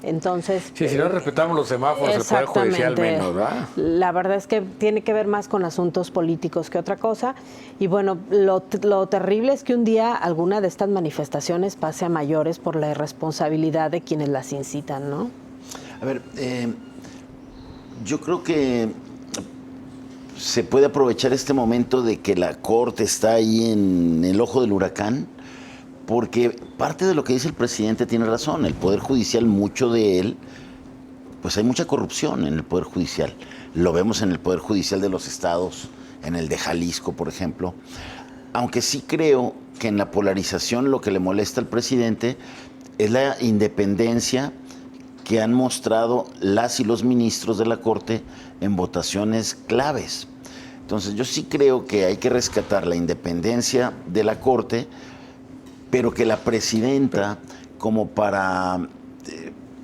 Speaker 3: Entonces,
Speaker 4: sí, si no respetamos los semáforos, el Poder Judicial menos, ¿verdad?
Speaker 3: La verdad es que tiene que ver más con asuntos políticos que otra cosa. Y bueno, lo terrible es que un día alguna de estas manifestaciones pase a mayores por la irresponsabilidad de quienes las incitan, ¿no?
Speaker 2: A ver, yo creo que se puede aprovechar este momento de que la Corte está ahí en el ojo del huracán, porque parte de lo que dice el presidente tiene razón. El Poder Judicial, mucho de él, pues hay mucha corrupción en el Poder Judicial. Lo vemos en el Poder Judicial de los estados, en el de Jalisco, por ejemplo. Aunque sí creo que en la polarización lo que le molesta al presidente es la independencia que han mostrado las y los ministros de la Corte en votaciones claves. Entonces yo sí creo que hay que rescatar la independencia de la Corte, pero que la presidenta, como para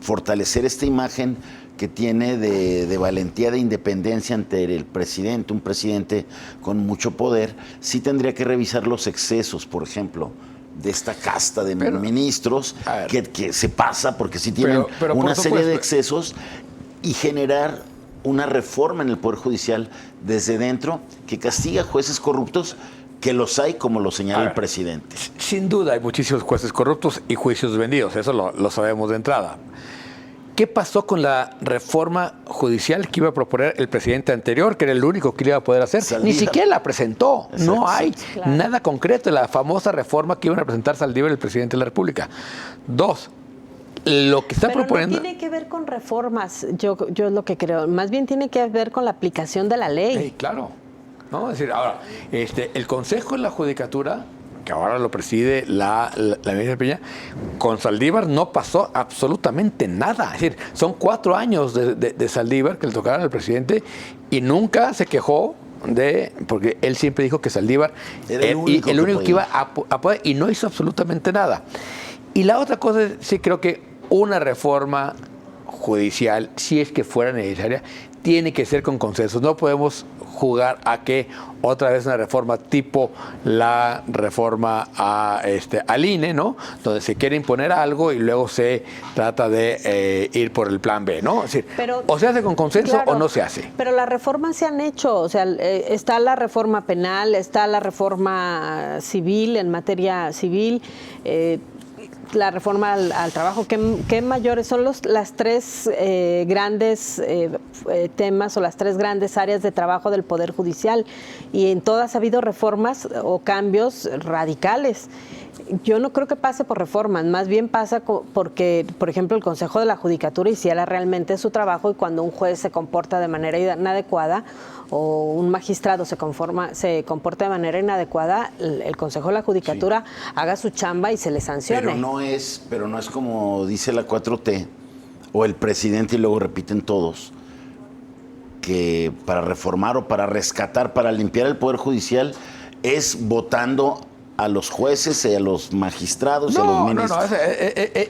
Speaker 2: fortalecer esta imagen que tiene de valentía, de independencia ante el presidente, un presidente con mucho poder, sí tendría que revisar los excesos, por ejemplo, de esta casta de ministros que se pasa, porque sí tienen una serie de excesos, y generar una reforma en el Poder Judicial desde dentro que castiga a jueces corruptos, que los hay, como lo señala el presidente.
Speaker 4: Sin duda hay muchísimos jueces corruptos y juicios vendidos, eso lo sabemos de entrada. ¿Qué pasó con la reforma judicial que iba a proponer el presidente anterior, que era el único que le iba a poder hacer? Saldívar. Ni siquiera la presentó. Exacto. No hay nada concreto de la famosa reforma que iban a presentar Saldívar y el presidente de la República. 2. Lo que está proponiendo...
Speaker 3: No tiene que ver con reformas, yo es lo que creo. Más bien tiene que ver con la aplicación de la ley.
Speaker 4: Claro. ¿No? Es decir, ahora, el Consejo de la Judicatura, que ahora lo preside la ministra Piña, con Saldívar no pasó absolutamente nada. Es decir, son 4 años de Saldívar que le tocaron al presidente y nunca se quejó porque él siempre dijo que Saldívar era el único que iba a poder, y no hizo absolutamente nada. Y la otra cosa es, sí creo que una reforma judicial, si es que fuera necesaria, tiene que ser con consensos. No podemos jugar a que otra vez una reforma tipo la reforma al INE, ¿no? Donde se quiere imponer algo y luego se trata de ir por el plan B, ¿no? Es decir, o se hace con consenso o no se hace.
Speaker 3: Pero las reformas se han hecho, o sea, está la reforma penal, está la reforma civil, en materia civil, la reforma al trabajo. ¿Qué mayores son las 3 grandes temas o las 3 grandes áreas de trabajo del Poder Judicial? Y en todas ha habido reformas o cambios radicales. Yo no creo que pase por reformas, más bien pasa porque, por ejemplo, el Consejo de la Judicatura hiciera realmente su trabajo y cuando un juez se comporta de manera inadecuada o un magistrado se comporta de manera inadecuada, el Consejo de la Judicatura haga su chamba y se le sancione.
Speaker 2: Pero no es como dice la 4T o el presidente y luego repiten todos, que para reformar o para rescatar, para limpiar el Poder Judicial es votando a los jueces y a los magistrados y a los ministros.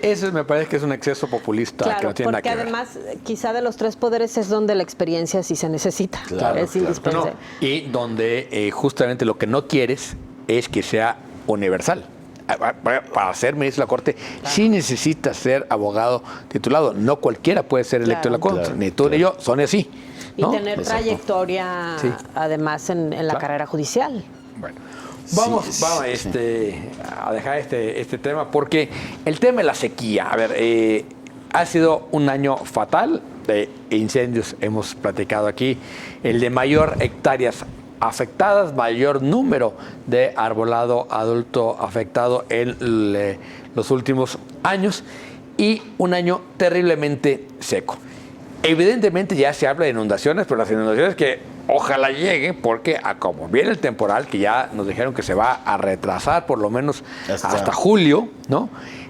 Speaker 4: Eso me parece que es un exceso populista,
Speaker 3: claro,
Speaker 4: que no tiene nada que ver.
Speaker 3: Porque además, quizá de los 3 poderes es donde la experiencia sí se necesita.
Speaker 2: Claro,
Speaker 3: es indispensable.
Speaker 4: No, y donde justamente lo que no quieres es que sea universal. Para ser ministro de la Corte sí necesitas ser abogado titulado. No cualquiera puede ser electo de la Corte. Ni tú ni yo, son así. ¿no?
Speaker 3: Y tener trayectoria, además, en la carrera judicial.
Speaker 4: Bueno. Vamos a dejar este tema porque el tema de la sequía, ha sido un año fatal de incendios, hemos platicado aquí, el de mayor hectáreas afectadas, mayor número de arbolado adulto afectado en los últimos años y un año terriblemente seco. Evidentemente ya se habla de inundaciones, pero las inundaciones que ojalá llegue, porque como viene el temporal, que ya nos dijeron que se va a retrasar por lo menos hasta julio, ¿no?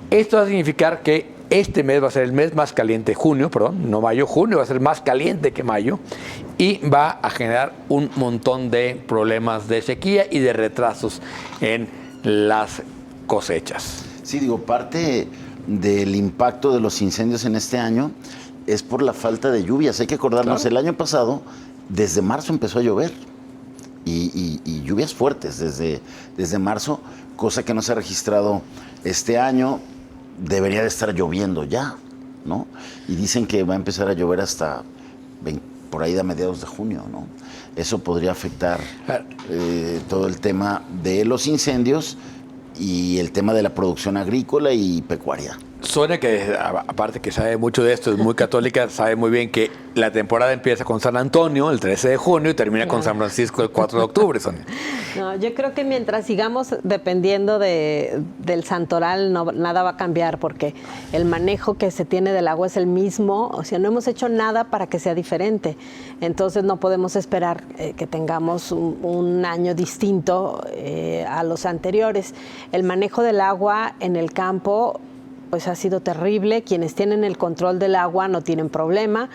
Speaker 4: Esto va a significar que este mes va a ser el mes más caliente, junio va a ser más caliente que mayo y va a generar un montón de problemas de sequía y de retrasos en las cosechas.
Speaker 2: Sí, parte del impacto de los incendios en este año es por la falta de lluvias. Hay que acordarnos, el año pasado, desde marzo empezó a llover y lluvias fuertes desde marzo, cosa que no se ha registrado este año. Debería de estar lloviendo ya, ¿no? Y dicen que va a empezar a llover hasta por ahí a mediados de junio, ¿no? Eso podría afectar todo el tema de los incendios y el tema de la producción agrícola y pecuaria.
Speaker 4: Sonia, que aparte que sabe mucho de esto, es muy católica, sabe muy bien que la temporada empieza con San Antonio el 13 de junio y termina con San Francisco el 4 de octubre, Sonia.
Speaker 3: No, yo creo que mientras sigamos dependiendo del santoral, nada va a cambiar porque el manejo que se tiene del agua es el mismo, o sea, no hemos hecho nada para que sea diferente. Entonces no podemos esperar que tengamos un año distinto a los anteriores. El manejo del agua en el campo pues ha sido terrible. Quienes tienen el control del agua no tienen problema,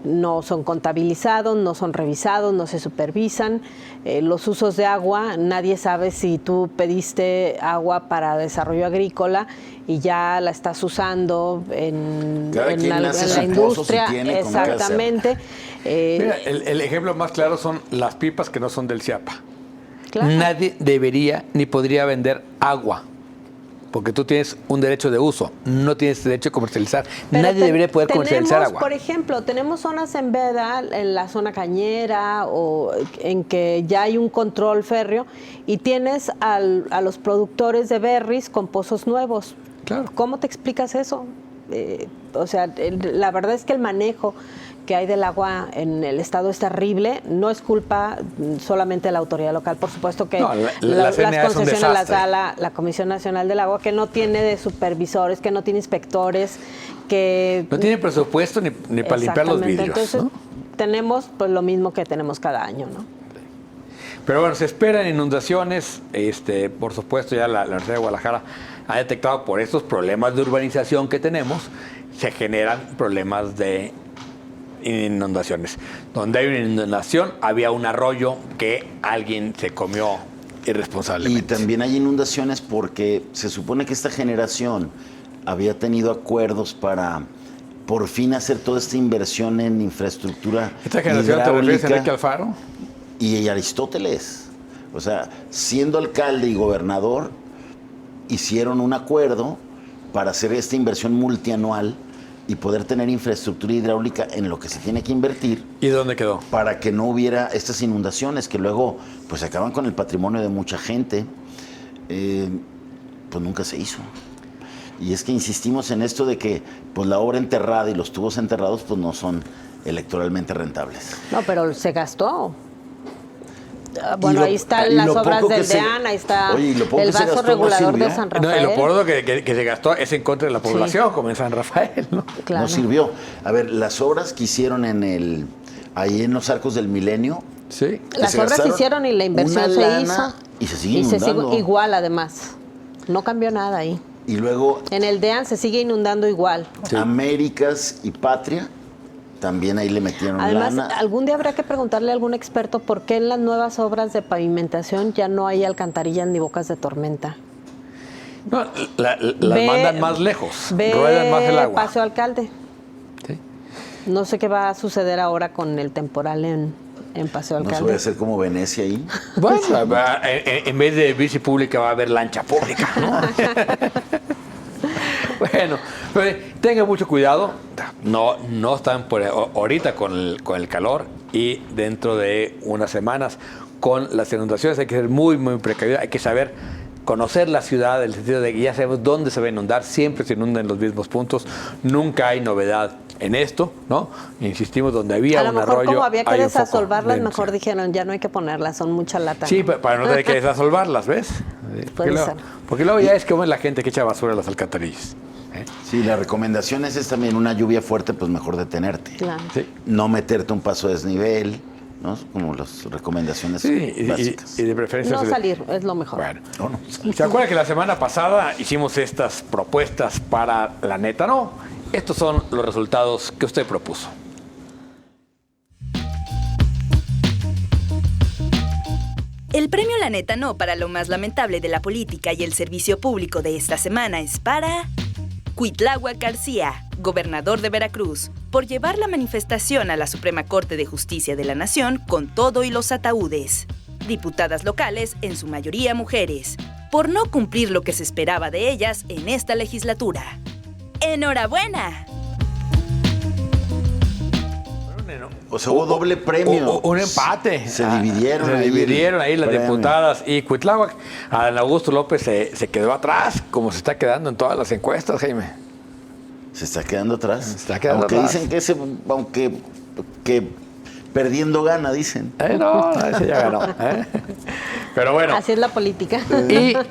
Speaker 3: no son contabilizados, no son revisados, no se supervisan. Los usos de agua, nadie sabe si tú pediste agua para desarrollo agrícola y ya la estás usando en la industria. Exactamente.
Speaker 4: Mira, el ejemplo más claro son las pipas que no son del CIAPA.
Speaker 3: Claro.
Speaker 4: Nadie debería ni podría vender agua. Porque tú tienes un derecho de uso, no tienes derecho a comercializar.
Speaker 3: Pero
Speaker 4: nadie debería poder comercializar agua.
Speaker 3: Por ejemplo, tenemos zonas en veda, en la zona cañera, o en que ya hay un control férreo, y tienes a los productores de berries con pozos nuevos.
Speaker 4: Claro.
Speaker 3: ¿Cómo te explicas eso? La verdad es que el manejo que hay del agua en el estado es terrible. No es culpa solamente de la autoridad local, por supuesto que las concesiones las da la Comisión Nacional del Agua, que no tiene de supervisores, que no tiene inspectores, que
Speaker 4: no tiene presupuesto ni para limpiar los vidrios.
Speaker 3: Entonces, tenemos pues lo mismo que tenemos cada año, ¿no?
Speaker 4: Pero bueno, se esperan inundaciones. Por supuesto, ya la Universidad de Guadalajara ha detectado por estos problemas de urbanización que tenemos, se generan problemas de inundaciones. Donde hay una inundación, había un arroyo que alguien se comió irresponsablemente.
Speaker 2: Y también hay inundaciones porque se supone que esta generación había tenido acuerdos para por fin hacer toda esta inversión en infraestructura.
Speaker 4: ¿Esta generación te refieres a Enrique Alfaro?
Speaker 2: Y Aristóteles. O sea, siendo alcalde y gobernador, hicieron un acuerdo para hacer esta inversión multianual y poder tener infraestructura hidráulica en lo que se tiene que invertir.
Speaker 4: ¿Y dónde quedó?
Speaker 2: Para que no hubiera estas inundaciones que luego pues acaban con el patrimonio de mucha gente. Pues nunca se hizo. Y es que insistimos en esto de que pues la obra enterrada y los tubos enterrados pues no son electoralmente rentables.
Speaker 3: No, pero se gastó. Bueno, ahí están las obras del DEAN, ahí está el vaso regulador de San Rafael.
Speaker 4: No, y lo poco que se gastó es en contra de la población, como en San Rafael, ¿no?
Speaker 3: Claro.
Speaker 2: No sirvió. A ver, las obras que hicieron ahí en los Arcos del Milenio.
Speaker 4: Sí.
Speaker 3: Las obras se hicieron y la inversión se hizo.
Speaker 2: Y se sigue inundando.
Speaker 3: Igual, además. No cambió nada ahí.
Speaker 2: Y luego...
Speaker 3: En el DEAN se sigue inundando igual.
Speaker 2: Sí. Américas y Patria, también ahí le metieron
Speaker 3: Además,
Speaker 2: lana.
Speaker 3: algún día habrá que preguntarle a algún experto por qué en las nuevas obras de pavimentación ya no hay alcantarillas ni bocas de tormenta.
Speaker 4: No, las mandan más lejos, ruedan más el agua.
Speaker 3: Paseo Alcalde.
Speaker 4: Sí.
Speaker 3: No sé qué va a suceder ahora con el temporal en Paseo Alcalde.
Speaker 2: ¿No se va a hacer como Venecia ahí?
Speaker 4: Bueno, en vez de bici pública va a haber lancha pública, ¿no? Bueno, pero tengan mucho cuidado. No están ahorita con el calor y dentro de unas semanas con las inundaciones hay que ser muy, muy precavidos. Hay que saber conocer la ciudad, en el sentido de que ya sabemos dónde se va a inundar. Siempre se inundan en los mismos puntos. Nunca hay novedad en esto, ¿no? Insistimos, donde había un arroyo. A lo mejor como
Speaker 3: había que desasolvarlas, mejor dijeron, ya no hay que ponerlas, son mucha lata.
Speaker 4: Sí, ¿no? Para no tener que desasolvarlas, ¿ves? Porque luego ya es como la gente que echa basura a las alcantarillas.
Speaker 2: Sí, la recomendación es también una lluvia fuerte, pues mejor detenerte.
Speaker 3: Claro.
Speaker 4: Sí.
Speaker 2: No meterte un paso de desnivel, ¿no? Como las recomendaciones básicas.
Speaker 4: Y de preferencia...
Speaker 3: No salir, es lo mejor.
Speaker 4: Bueno, ¿se acuerdan que la semana pasada hicimos estas propuestas para la neta? No, estos son los resultados que usted propuso.
Speaker 1: El premio La Neta No para lo más lamentable de la política y el servicio público de esta semana es para Cuitláhuac García, gobernador de Veracruz, por llevar la manifestación a la Suprema Corte de Justicia de la Nación con todo y los ataúdes. Diputadas locales, en su mayoría mujeres, por no cumplir lo que se esperaba de ellas en esta legislatura. ¡Enhorabuena!
Speaker 2: O sea, hubo doble premio.
Speaker 4: Un empate.
Speaker 2: Se dividieron.
Speaker 4: Se dividieron ahí las diputadas. Y Cuitláhuac, Adán Augusto López se quedó atrás, como se está quedando en todas las encuestas, Jaime.
Speaker 2: ¿Se está quedando atrás?
Speaker 4: Se está quedando
Speaker 2: aunque
Speaker 4: atrás.
Speaker 2: Dicen que perdiendo gana, dicen.
Speaker 4: No, ese ya ganó. Pero bueno.
Speaker 3: Así es la política.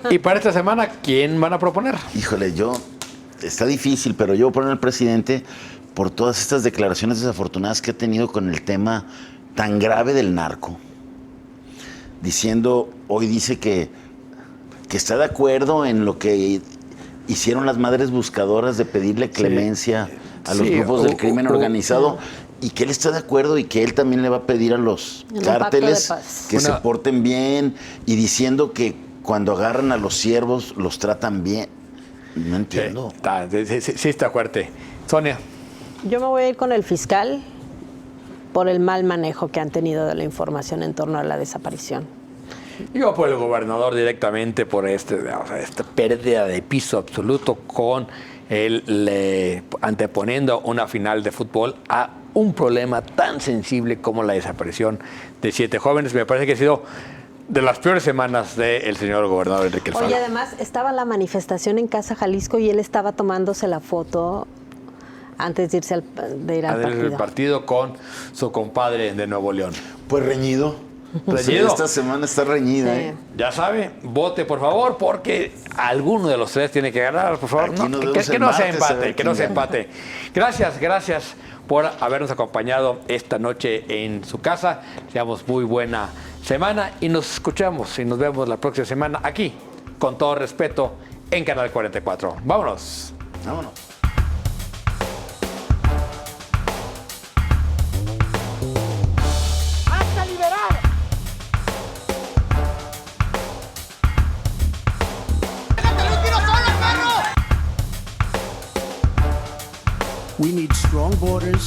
Speaker 4: Y para esta semana, ¿quién van a proponer?
Speaker 2: Híjole, está difícil, pero yo voy a poner al presidente por todas estas declaraciones desafortunadas que ha tenido con el tema tan grave del narco. Hoy dice que está de acuerdo en lo que hicieron las madres buscadoras de pedirle clemencia a los grupos del crimen organizado, y que él está de acuerdo y que él también le va a pedir a los cárteles que se porten bien, y diciendo que cuando agarran a los siervos los tratan bien. No entiendo.
Speaker 4: Sí está fuerte. Sonia.
Speaker 3: Yo me voy a ir con el fiscal por el mal manejo que han tenido de la información en torno a la desaparición.
Speaker 4: Yo por el gobernador directamente, por esta pérdida de piso absoluto, con él anteponiendo una final de fútbol a un problema tan sensible como la desaparición de 7 jóvenes. Me parece que ha sido de las peores semanas del señor gobernador Enrique Alfaro.
Speaker 3: Oye, además estaba la manifestación en Casa Jalisco y él estaba tomándose la foto antes de ir al
Speaker 4: partido con su compadre de Nuevo León.
Speaker 2: Pues reñido. Esta semana está reñida. Sí.
Speaker 4: Ya sabe, vote por favor, porque alguno de los 3 tiene que ganar, por favor. Que no se empate. Gracias por habernos acompañado esta noche en su casa. Seamos muy buena semana y nos escuchamos y nos vemos la próxima semana aquí, con todo respeto, en Canal 44. Vámonos.
Speaker 5: We need strong borders,